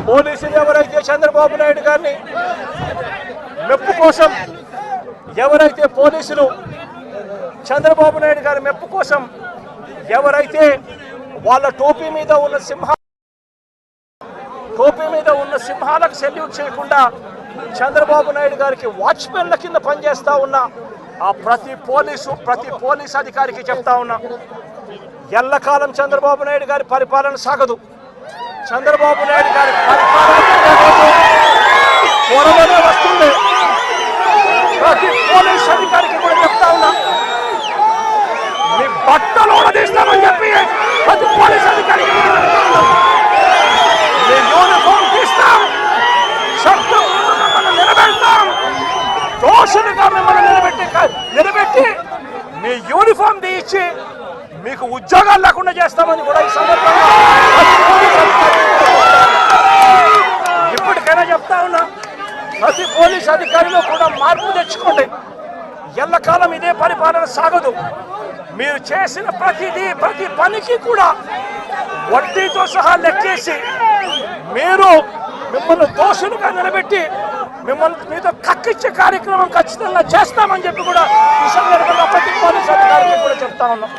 పోలీసులు ఎవరైతే చంద్రబాబు నాయుడు గారిని మెప్పు కోసం ఎవరైతే పోలీసులు చంద్రబాబు నాయుడు గారి మెప్పు కోసం ఎవరైతే వాళ్ళ టోపీ మీద ఉన్న సింహాలకు సెల్యూట్ చేయకుండా చంద్రబాబు నాయుడు గారికి వాచ్మెన్ల కింద పనిచేస్తా ఉన్న ఆ ప్రతి పోలీస్ అధికారికి చెప్తా ఉన్నా, ఎల్లకాలం చంద్రబాబు నాయుడు గారి పరిపాలన సాగదు. చంద్రబాబు నాయుడు గారి పరిపాలన త్వరలోనే వస్తుంది. ప్రతి పోలీస్ అధికారికి కూడా చెప్తా ఉన్నా, మీ బట్టలు ఉడదీస్తామని చెప్పి ప్రతి పోలీస్ అధికారికి మీ యూనిఫామ్ తీస్తాం, చట్టం మిమ్మల్ని నిలబెడతాం, దోషులుగా మిమ్మల్ని నిలబెట్టి మీ యూనిఫామ్ తీయించి మీకు ఉద్యోగాలు లేకుండా చేస్తామని కూడా ఈ సందర్భంగా ఇప్పటికైనా చెప్తా ఉన్నా, ప్రతి పోలీస్ అధికారిలో కూడా మార్పు తెచ్చుకోండి. ఎల్లకాలం ఇదే పరిపాలన సాగదు. మీరు చేసిన ప్రతి పనికి కూడా వడ్డీతో సహా లెక్కేసి మిమ్మల్ని దోషులుగా నిలబెట్టి మీతో కక్కిచ్చే కార్యక్రమం ఖచ్చితంగా చేస్తామని చెప్పి కూడా ఈ సందర్భంగా ప్రతి పోలీస్ అధికారికి కూడా చెప్తా ఉన్నాం.